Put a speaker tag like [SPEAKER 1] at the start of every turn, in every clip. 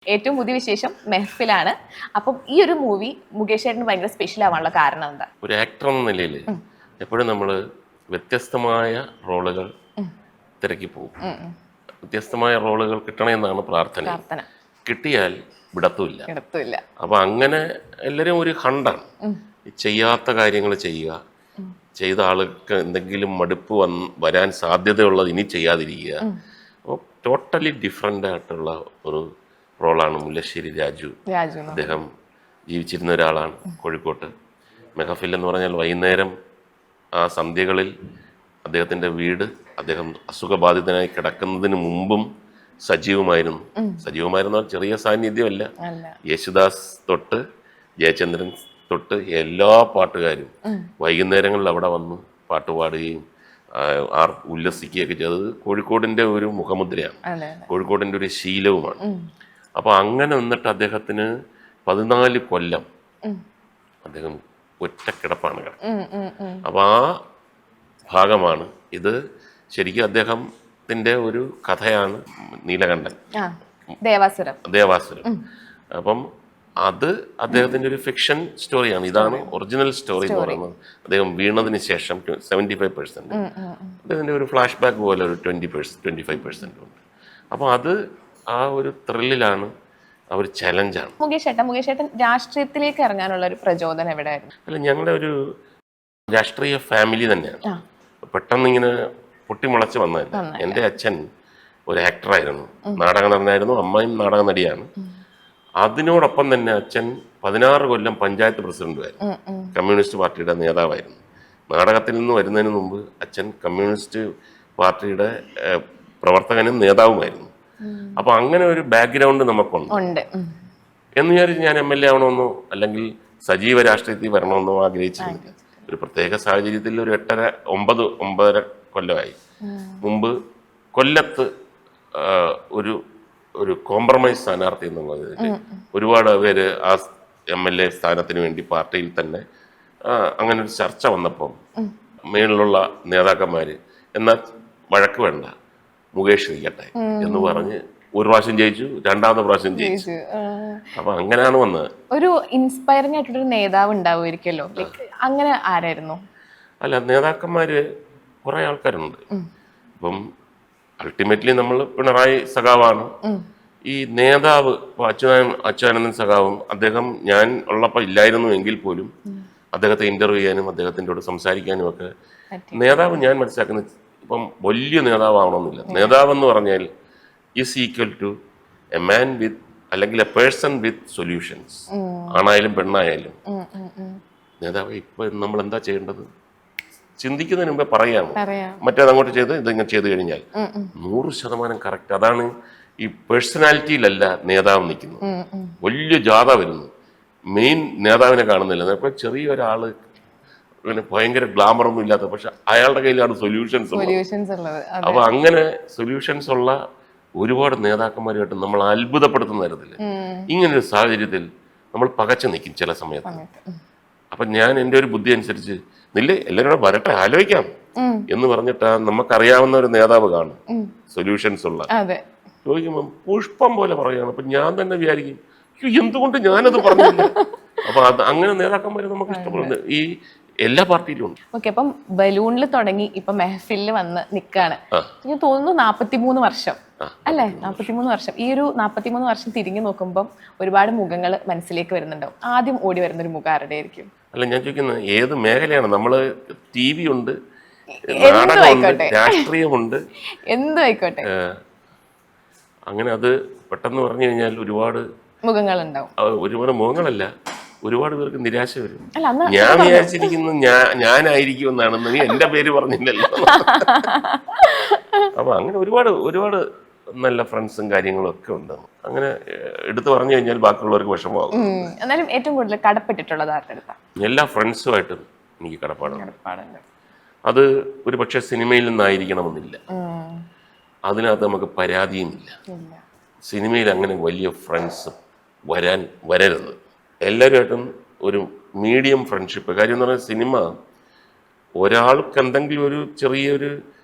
[SPEAKER 1] ഏറ്റവും പുതിയ വിശേഷം മെഹ്ഫിലാണ്. അപ്പം ഈ ഒരു മൂവി മുകേഷ് ചേട്ടന് ഭയങ്കര സ്പെഷ്യൽ ആവാനുള്ള കാരണം എന്താ?
[SPEAKER 2] ഒരു ആക്ടർ എന്ന നിലയിൽ എപ്പോഴും നമ്മൾ വ്യത്യസ്തമായ റോളുകൾ തിരക്കി പോകും. വ്യത്യസ്തമായ റോളുകൾ കിട്ടണമെന്നാണ് പ്രാർത്ഥന. കിട്ടിയാൽ വിടത്തുമില്ല. അപ്പൊ അങ്ങനെ എല്ലാവരും ഒരു ഹണ്ടാണ്. ചെയ്യാത്ത കാര്യങ്ങൾ ചെയ്യുക, ചെയ്ത ആൾക്ക് എന്തെങ്കിലും മടുപ്പ് വരാൻ സാധ്യതയുള്ളത് ഇനി ചെയ്യാതിരിക്കുക. അപ്പോൾ ടോട്ടലി ഡിഫറെൻ്റ് ആയിട്ടുള്ള ഒരു റോളാണ് മുല്ലശ്ശേരി രാജു. അദ്ദേഹം ജീവിച്ചിരുന്ന ഒരാളാണ് കോഴിക്കോട്ട്. മെഹഫിൽ എന്ന് പറഞ്ഞാൽ വൈകുന്നേരം ആ സന്ധ്യകളിൽ അദ്ദേഹത്തിൻ്റെ വീട് അദ്ദേഹം അസുഖബാധിതനായി കിടക്കുന്നതിന് മുമ്പും സജീവമായിരുന്നു. സജീവമായിരുന്ന ചെറിയ സാന്നിധ്യമല്ല. യേശുദാസ് തൊട്ട് ജയചന്ദ്രൻ തൊട്ട് എല്ലാ പാട്ടുകാരും വൈകുന്നേരങ്ങളിൽ അവിടെ വന്ന് പാട്ട് പാടുകയും ഉല്ലസിക്കുകയൊക്കെ ചെയ്തത് കോഴിക്കോടിൻ്റെ ഒരു മുഖമുദ്രയാണ്, കോഴിക്കോടിൻ്റെ ഒരു ശീലവുമാണ്. അപ്പോൾ അങ്ങനെ നിന്നിട്ട് അദ്ദേഹത്തിന് 14 കൊല്ലം അദ്ദേഹം ഒറ്റക്കിടപ്പാണ് കിടക്കുന്നത്. അപ്പോൾ ആ ഭാഗമാണ് ഇത്. ശരിക്കും അദ്ദേഹത്തിൻ്റെ ഒരു കഥയാണ് നീലകണ്ഠൻ, ദേവാസുരം. അപ്പം അത് അദ്ദേഹത്തിൻ്റെ ഒരു ഫിക്ഷൻ സ്റ്റോറിയാണ്. ഇതാണ് ഒറിജിനൽ സ്റ്റോറി എന്ന് പറയുന്നത്. അദ്ദേഹം വീണതിന് ശേഷം 75% അദ്ദേഹത്തിൻ്റെ ഒരു ഫ്ലാഷ് ബാക്ക് പോലെ ഒരു 25% ഉണ്ട്. അപ്പോൾ അത് ആ ഒരു ത്രില്ലിലാണ്, ആ ഒരു ചലഞ്ചാണ്.
[SPEAKER 1] മുകേഷ് ചേട്ടൻ രാഷ്ട്രീയത്തിലേക്ക് ഇറങ്ങാനുള്ള ഒരു പ്രചോദനം എവിടെയായിരുന്നു?
[SPEAKER 2] അല്ല, ഞങ്ങളുടെ ഒരു രാഷ്ട്രീയ ഫാമിലി തന്നെയാണ്. പെട്ടെന്ന് ഇങ്ങനെ പൊട്ടിമുളച്ച് വന്നതല്ല. എൻ്റെ അച്ഛൻ ഒരു ആക്ടറായിരുന്നു, നാടക നടനായിരുന്നു. അമ്മയും നാടക നടിയാണ്. അതിനോടൊപ്പം തന്നെ അച്ഛൻ 16 കൊല്ലം പഞ്ചായത്ത് പ്രസിഡന്റുമായിരുന്നു, കമ്മ്യൂണിസ്റ്റ് പാർട്ടിയുടെ നേതാവായിരുന്നു. നാടകത്തിൽ നിന്ന് വരുന്നതിന് മുമ്പ് അച്ഛൻ കമ്മ്യൂണിസ്റ്റ് പാർട്ടിയുടെ പ്രവർത്തകനും നേതാവുമായിരുന്നു. അപ്പൊ അങ്ങനെ ഒരു ബാക്ക്ഗ്രൗണ്ട് നമുക്കുണ്ട് എന്ന് വിചാരിച്ച് ഞാൻ MLA ആവണമെന്നോ അല്ലെങ്കിൽ സജീവ രാഷ്ട്രീയത്തിൽ വരണമെന്നോ ആഗ്രഹിച്ചിരുന്നില്ല. ഒരു പ്രത്യേക സാഹചര്യത്തിൽ ഒരു 9 കൊല്ലമായി മുമ്പ് കൊല്ലത്ത് ഒരു കോംപ്രമൈസ് സ്ഥാനാർത്ഥി എന്നുള്ളത് ഒരുപാട് പേര് ആ MLA സ്ഥാനത്തിന് വേണ്ടി പാർട്ടിയിൽ തന്നെ അങ്ങനെ ഒരു ചർച്ച വന്നപ്പം മേളിലുള്ള നേതാക്കന്മാര് എന്നാൽ വഴക്ക് വേണ്ട, മുകേഷ് ഇരിക്കട്ടെ എന്ന് പറഞ്ഞ് ഒരു പ്രാവശ്യം ജയിച്ചു, രണ്ടാമത്തെ പ്രാവശ്യം ജയിച്ചു. അപ്പൊ അങ്ങനെയാണ് വന്നത്.
[SPEAKER 1] ഒരു ഇൻസ്പയറിംഗ് ആയിട്ടൊരു നേതാവ് ഉണ്ടാവുമായിരിക്കല്ലോ, അങ്ങനെ ആരായിരുന്നു?
[SPEAKER 2] അല്ല, നേതാക്കന്മാര് കുറെ ആൾക്കാരുണ്ട്. ഇപ്പം അൾട്ടിമേറ്റ്ലി നമ്മൾ പിണറായി സഖാവാണ് ഈ നേതാവ്. ഇപ്പൊ അച്യുതാനന്ദൻ സഖാവും അദ്ദേഹം ഞാൻ ഉള്ളപ്പോൾ ഇല്ലായിരുന്നു എങ്കിൽ പോലും അദ്ദേഹത്തെ ഇന്റർവ്യൂ ചെയ്യാനും അദ്ദേഹത്തിൻ്റെ കൂടെ സംസാരിക്കാനും ഒക്കെ നേതാവ് ഞാൻ മനസ്സിലാക്കുന്നത് ഇപ്പം വലിയ നേതാവാവണമെന്നില്ല. നേതാവ് എന്ന് പറഞ്ഞാൽ is equal to a man with അല്ലെങ്കിൽ എ പേഴ്സൺ വിത്ത് സൊല്യൂഷൻസ്. ആണായാലും പെണ്ണായാലും നേതാവ് ഇപ്പൊ നമ്മൾ എന്താ ചെയ്യേണ്ടത് ചിന്തിക്കുന്നതിന് മുമ്പേ പറയാമോ, മറ്റേതങ്ങോട്ട് ചെയ്ത് ഇതിങ്ങനെ ചെയ്ത് കഴിഞ്ഞാൽ 100% കറക്റ്റ്. അതാണ് ഈ പേഴ്സണാലിറ്റിയിലല്ല നേതാവ് നിൽക്കുന്നത്. വലിയ ജാഥ വരുന്നു, മെയിൻ നേതാവിനെ കാണുന്നില്ല. ഇപ്പൊ ചെറിയൊരാള് അങ്ങനെ ഭയങ്കര ഗ്ലാമറൊന്നും ഇല്ലാത്ത, പക്ഷെ അയാളുടെ കയ്യിലാണ് സൊല്യൂഷൻസ് ഉള്ളത്. അപ്പൊ അങ്ങനെ സൊല്യൂഷൻസ് ഉള്ള ഒരുപാട് നേതാക്കന്മാരുമായിട്ട് നമ്മൾ അത്ഭുതപ്പെടുത്തുന്ന തരത്തില് ഇങ്ങനൊരു സാഹചര്യത്തിൽ നമ്മൾ പകച്ചു നിൽക്കും ചില സമയത്ത്. അപ്പൊ ഞാൻ എൻ്റെ ഒരു ബുദ്ധി അനുസരിച്ച് നില്ലേ എല്ലാവരും വരട്ടെ ആലോചിക്കാം എന്ന് പറഞ്ഞിട്ട് നമുക്കറിയാവുന്ന ഒരു നേതാവ് കാണും സൊല്യൂഷൻസ് ഉള്ള. ചോദിക്കുമ്പോൾ പുഷ്പം പോലെ പറയുകയാണ്. അപ്പൊ ഞാൻ തന്നെ വിചാരിക്കും എന്തുകൊണ്ട് ഞാനത് പറഞ്ഞില്ല. അപ്പൊ അത് അങ്ങനെ നേതാക്കന്മാരെ നമുക്ക് ഇഷ്ടപ്പെടുന്നു. ഈ എല്ലാ പാർട്ടിയിലും ഉണ്ട്.
[SPEAKER 1] ഓക്കെ, അപ്പം ബലൂണിൽ തുടങ്ങി ഇപ്പൊ മെഹഫിലിൽ വന്ന് നിൽക്കാണ്. എനിക്ക് തോന്നുന്നു 43 വർഷം അല്ലേ? 43 വർഷം. ഈ ഒരു 43 വർഷം തിരിഞ്ഞു നോക്കുമ്പോൾ ഒരുപാട് മുഖങ്ങൾ മനസ്സിലേക്ക് വരുന്നുണ്ടാവും. ആദ്യം ഓടി വരുന്ന ഒരു മുഖം ആരുടെ ആയിരിക്കും?
[SPEAKER 2] അല്ല, ഞാൻ ചോദിക്കുന്നത് ഏത് മേഖലയാണ്? നമ്മള് TV ഉണ്ട്, നാടകമുണ്ട്, രാഷ്ട്രീയമുണ്ട്,
[SPEAKER 1] എന്തും ആയിക്കോട്ടെ.
[SPEAKER 2] അങ്ങനെ അത് പെട്ടെന്ന് പറഞ്ഞു കഴിഞ്ഞാൽ ഒരുപാട്
[SPEAKER 1] മുഖങ്ങളുണ്ടാവും.
[SPEAKER 2] ഒരുപാട് മുഖങ്ങളല്ല, ഒരുപാട് പേർക്ക് നിരാശ വരും. ഞാൻ വിചാരിച്ചിരിക്കുന്നു ഞാനായിരിക്കുമെന്നാണെന്ന്, നീ എന്റെ പേര് പറഞ്ഞില്ലല്ലോ. അപ്പൊ അങ്ങനെ ഒരുപാട് നല്ല ഫ്രണ്ട്സും കാര്യങ്ങളും ഒക്കെ ഉണ്ട്. അങ്ങനെ എടുത്തു പറഞ്ഞു കഴിഞ്ഞാൽ ബാക്കിയുള്ളവർക്ക് വിഷമമാകും.
[SPEAKER 1] എന്നാലും ഏറ്റവും കൂടുതൽ കടപ്പെട്ടിട്ടുള്ളത്
[SPEAKER 2] എല്ലാ ഫ്രണ്ട്സുമായിട്ടും എനിക്ക് കടപ്പാടുണ്ട്. അത് ഒരു പക്ഷെ സിനിമയിൽ നിന്നായിരിക്കണമെന്നില്ല, അതിനകത്ത് നമുക്ക് പരാതിയുമില്ല. സിനിമയിൽ അങ്ങനെ വലിയ ഫ്രണ്ട്സ് വരരുത്. എല്ലാവരുമായിട്ടും ഒരു മീഡിയം ഫ്രണ്ട്ഷിപ്പ്. കാര്യം എന്ന് പറഞ്ഞാൽ സിനിമ ഒരാൾക്ക് എന്തെങ്കിലും ഒരു ചെറിയൊരു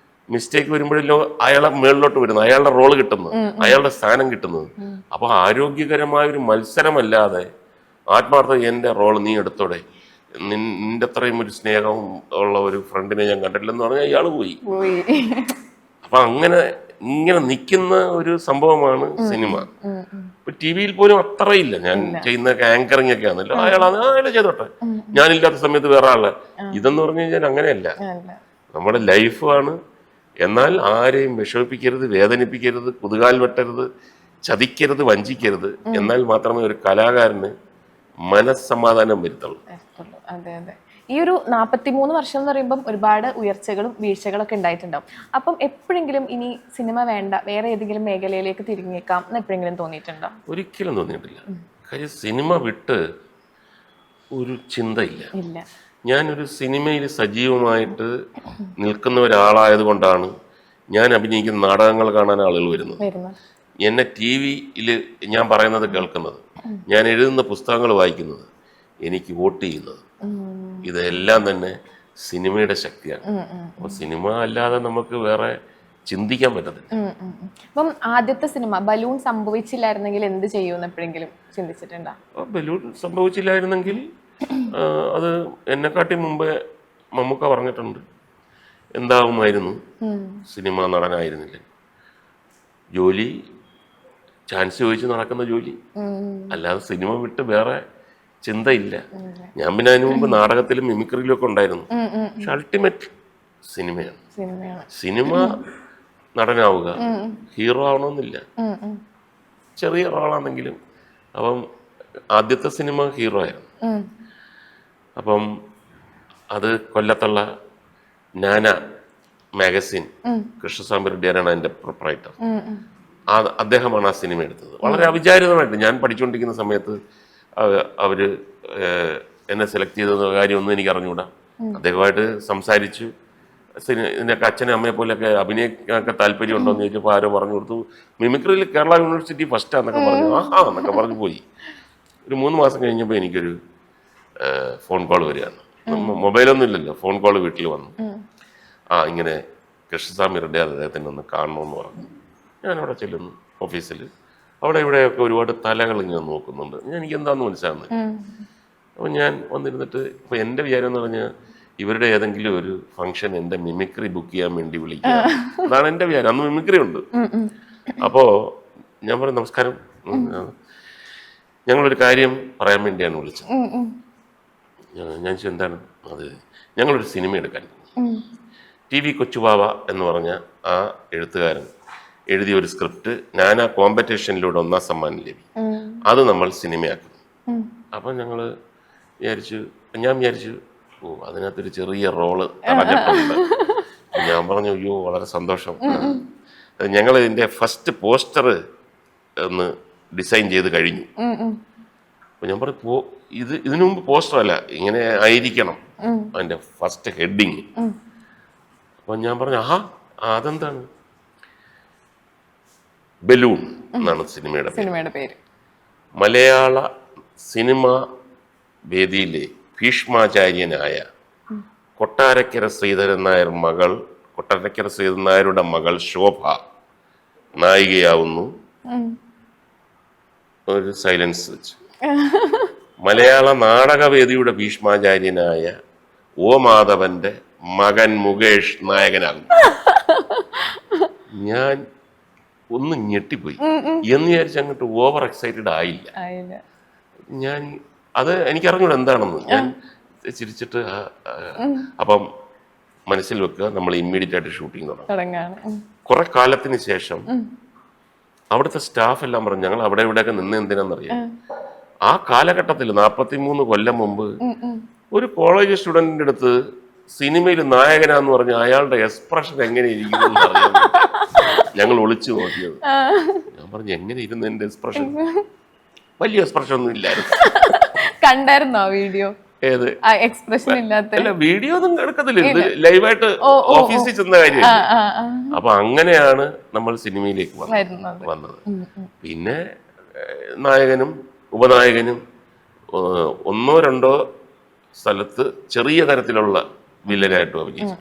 [SPEAKER 2] മിസ്റ്റേക്ക് വരുമ്പോഴല്ലോ അയാളെ മേളിലോട്ട് വരുന്നത്, അയാളുടെ റോള് കിട്ടുന്നത്, അയാളുടെ സ്ഥാനം കിട്ടുന്നത്. അപ്പൊ ആരോഗ്യകരമായ ഒരു മത്സരമല്ലാതെ ആത്മാർത്ഥ എന്റെ റോള് നീ എടുത്തോടെ, നിന്റെ അത്രയും ഒരു സ്നേഹവും ഉള്ള ഒരു ഫ്രണ്ടിനെ ഞാൻ കണ്ടിട്ടില്ലെന്ന് പറഞ്ഞാൽ ഇയാള് പോയി. അപ്പൊ ഇങ്ങനെ നിൽക്കുന്ന ഒരു സംഭവമാണ് സിനിമ. ഇപ്പൊ ടി വിയിൽ പോലും അത്രയില്ല. ഞാൻ ചെയ്യുന്ന ആങ്കറിങ് ഒക്കെ ആണല്ലോ, അയാളെ ചെയ്തോട്ടെ, ഞാനില്ലാത്ത സമയത്ത് വേറെ ആളെ. ഇതെന്ന് പറഞ്ഞു കഴിഞ്ഞാൽ അങ്ങനെയല്ല, നമ്മുടെ ലൈഫാണ്. എന്നാൽ ആരെയും വിഷമിപ്പിക്കരുത്, വേദനിപ്പിക്കരുത്, കുതുകാൽ വെട്ടരുത്, ചതിക്കരുത്, വഞ്ചിക്കരുത്. എന്നാൽ മാത്രമേ ഒരു കലാകാരന് മനസ്സമാധാനം വരുത്തുള്ളൂ.
[SPEAKER 1] അതെ അതെ. ഈ ഒരു 43 വർഷം എന്ന് പറയുമ്പം ഒരുപാട് ഉയർച്ചകളും വീഴ്ചകളൊക്കെ ഉണ്ടായിട്ടുണ്ടാവും. അപ്പം എപ്പോഴെങ്കിലും ഇനി സിനിമ വേണ്ട, വേറെ ഏതെങ്കിലും മേഖലയിലേക്ക് തിരിഞ്ഞേക്കാം എന്ന് എപ്പോഴെങ്കിലും തോന്നിയിട്ടുണ്ടോ?
[SPEAKER 2] ഒരിക്കലും തോന്നിയിട്ടില്ല. കാര്യം സിനിമ വിട്ട് ഒരു ചിന്തയില്ല. ഞാനൊരു സിനിമയിൽ സജീവമായിട്ട് നിൽക്കുന്ന ഒരാളായത് കൊണ്ടാണ് ഞാൻ അഭിനയിക്കുന്ന നാടകങ്ങൾ കാണാൻ ആളുകൾ വരുന്നത്, എന്നെ ടി വിയിൽ ഞാൻ പറയുന്നത് കേൾക്കുന്നത്, ഞാൻ എഴുതുന്ന പുസ്തകങ്ങൾ വായിക്കുന്നത്, എനിക്ക് വോട്ട് ചെയ്യുന്നത്. ഇതെല്ലാം തന്നെ സിനിമയുടെ ശക്തിയാണ്. അപ്പൊ സിനിമ അല്ലാതെ നമുക്ക് വേറെ ചിന്തിക്കാൻ പറ്റത്തില്ല.
[SPEAKER 1] അപ്പം ആദ്യത്തെ സിനിമ ബലൂൺ സംഭവിച്ചില്ലായിരുന്നെങ്കിൽ എന്ത് ചെയ്യുമെന്ന് എപ്പോഴെങ്കിലും ചിന്തിച്ചിട്ടുണ്ടോ?
[SPEAKER 2] ബലൂൺ സംഭവിച്ചില്ലായിരുന്നെങ്കിൽ അത് എന്നെക്കാട്ടി മുമ്പേ മമ്മൂക്ക പറഞ്ഞിട്ടുണ്ട്, എന്താവുമായിരുന്നു, സിനിമ നടനായിരുന്നില്ല. ജോലി ചാൻസ് ചോദിച്ച് നടക്കുന്ന ജോലി, അല്ലാതെ സിനിമ വിട്ട് വേറെ ചിന്തയില്ല. ഞാൻ പിന്നെ അതിനു മുമ്പ് നാടകത്തിലും മിമിക്രിയിലും ഒക്കെ ഉണ്ടായിരുന്നു. പക്ഷെ അൾട്ടിമേറ്റ് സിനിമയാണ്. സിനിമ നടനാവുക, ഹീറോ ആവണമെന്നില്ല, ചെറിയ റോളാണെങ്കിലും. അപ്പം ആദ്യത്തെ സിനിമ ഹീറോ ആയിരുന്നു. അപ്പം അത് കൊല്ലത്തുള്ള നാന മാഗസിൻ, കൃഷ്ണസ്വാമി റെഡ്ഡിയാണ് അതിന്റെ പ്രൊപ്പറൈറ്റർ. അദ്ദേഹമാണ് ആ സിനിമ എടുത്തത്. വളരെ അവിചാരിതമായിട്ട് ഞാൻ പഠിച്ചുകൊണ്ടിരിക്കുന്ന സമയത്ത് അവര് എന്നെ സെലക്ട് ചെയ്ത കാര്യമൊന്നും എനിക്ക് അറിഞ്ഞുകൂടാ. അദ്ദേഹമായിട്ട് സംസാരിച്ചു. ഇതിനൊക്കെ അച്ഛനും അമ്മയെ പോലെയൊക്കെ അഭിനയിക്കാനൊക്കെ താല്പര്യമുണ്ടോ എന്ന് ചോദിച്ചപ്പോൾ ആരോ പറഞ്ഞു കൊടുത്തു, മിമിക്രിയിൽ കേരള യൂണിവേഴ്സിറ്റി ഫസ്റ്റാന്നൊക്കെ പറഞ്ഞു. ആഹാ എന്നൊക്കെ പറഞ്ഞു പോയി. ഒരു 3 മാസം കഴിഞ്ഞപ്പോൾ എനിക്കൊരു ഫോൺ കോൾ വരികയാണ്. മൊബൈലൊന്നും ഇല്ലല്ലോ, ഫോൺ കോൾ വീട്ടിൽ വന്നു. ഇങ്ങനെ കൃഷ്ണസ്വാമി റെഡ്ഡി അദ്ദേഹത്തിനെ ഒന്ന് കാണണമെന്ന് പറഞ്ഞു. ഞാനവിടെ ചെല്ലുന്നു ഓഫീസിൽ. അവിടെ ഇവിടെയൊക്കെ ഒരുപാട് തലകൾ ഇങ്ങനെ നോക്കുന്നുണ്ട്. എനിക്ക് എന്താന്ന് മനസ്സിലാകുന്നത്. അപ്പം ഞാൻ വന്നിരുന്നിട്ട്, ഇപ്പം എൻ്റെ വിചാരം എന്ന് പറഞ്ഞാൽ ഇവരുടെ ഏതെങ്കിലും ഒരു ഫംഗ്ഷൻ എൻ്റെ മിമിക്രി ബുക്ക് ചെയ്യാൻ വേണ്ടി വിളിക്കുക, അതാണ് എൻ്റെ വിചാരം. അന്ന് മിമിക്രി ഉണ്ട്. അപ്പോൾ ഞാൻ പറഞ്ഞു, നമസ്കാരം, ഞങ്ങളൊരു കാര്യം പറയാൻ വേണ്ടിയാണ് വിളിച്ചത്. ഞാൻ ചോദിച്ചു, എന്താണ്? അത് ഞങ്ങളൊരു സിനിമ എടുക്കാൻ, ടി വി കൊച്ചുബാവ എന്ന് പറഞ്ഞ ആ എഴുത്തുകാരൻ എഴുതിയ ഒരു സ്ക്രിപ്റ്റ് നാനാ കോമ്പറ്റീഷനിലൂടെ 1ാം സമ്മാനം ലഭിക്കും, അത് നമ്മൾ സിനിമയാക്കുന്നു. അപ്പം ഞാൻ വിചാരിച്ചു അതിനകത്തൊരു ചെറിയ റോള് തടഞ്ഞിട്ടുണ്ട്. ഞാൻ പറഞ്ഞു, അയ്യോ വളരെ സന്തോഷം. ഞങ്ങൾ ഇതിൻ്റെ ഫസ്റ്റ് പോസ്റ്റർ ഒന്ന് ഡിസൈൻ ചെയ്ത് കഴിഞ്ഞു. അപ്പം ഞാൻ പറഞ്ഞു, ഇതിനു മുമ്പ് പോസ്റ്റർ അല്ല, ഇങ്ങനെ ആയിരിക്കണം അതിൻ്റെ ഫസ്റ്റ് ഹെഡിങ്. അപ്പം ഞാൻ പറഞ്ഞു, അതെന്താണ്? ബലൂൺ എന്നാണ് സിനിമയുടെ പേര്. മലയാള സിനിമ വേദിയിലെ ഭീഷ്മാചാര്യനായ കൊട്ടാരക്കര ശ്രീധരൻ നായരുടെ മകൾ ശോഭ നായികയാവുന്നു. ഒരു സൈലൻസ് വെച്ചു. മലയാള നാടകവേദിയുടെ ഭീഷ്മാചാര്യനായ ഓ മാധവന്റെ മകൻ മുകേഷ് നായകനാകുന്നു. ഞാൻ ഒന്ന് ഞെട്ടിപ്പോയി. എന്ന് വിചാരിച്ച് അങ്ങോട്ട് ഓവർ എക്സൈറ്റഡ് ആയില്ല. ഞാൻ അത് എനിക്കറിഞ്ഞൂടെ എന്താണെന്ന്. ഞാൻ ചിരിച്ചിട്ട് അപ്പം മനസ്സിൽ വെക്കുക, നമ്മൾ ഇമ്മീഡിയറ്റ് ആയിട്ട് ഷൂട്ടിങ് തുടങ്ങും. കുറെ കാലത്തിന് ശേഷം അവിടുത്തെ സ്റ്റാഫ് എല്ലാം പറഞ്ഞു, ഞങ്ങൾ അവിടെ ഇവിടെയൊക്കെ നിന്ന് എന്തിനാന്നറിയാം, ആ കാലഘട്ടത്തിൽ 43 കൊല്ലം മുമ്പ് ഒരു കോളേജ് സ്റ്റുഡന്റിന്റെ അടുത്ത് സിനിമയിൽ നായകനാന്ന് പറഞ്ഞ അയാളുടെ എക്സ്പ്രഷൻ എങ്ങനെ ഇരിക്കുന്നു അറിയാൻ ഞങ്ങൾ ഒളിച്ചു നോക്കിയത്. ഞാൻ പറഞ്ഞു, എങ്ങനെ ഇരുന്നു എന്റെ എക്സ്പ്രഷൻ? വലിയ എക്സ്പ്രഷൻ ഒന്നും ഇല്ലായിരുന്നു.
[SPEAKER 1] കണ്ടായിരുന്നോ വീഡിയോ?
[SPEAKER 2] ഏത്
[SPEAKER 1] എക്സ്പ്രഷൻ ഇല്ലാത്ത?
[SPEAKER 2] അല്ല, വീഡിയോ ഒന്നും എടുക്കത്തില്ല, ഇത് ലൈവായിട്ട് ഓഫീസിൽ ചെന്ന കാര്യം. അപ്പൊ അങ്ങനെയാണ് നമ്മൾ സിനിമയിലേക്ക് വന്നത്. പിന്നെ നായകനും ഉപനായകനും 1-2 സ്ഥലത്ത് ചെറിയ തരത്തിലുള്ള വില്ലനായിട്ടും അഭിനയിച്ചു.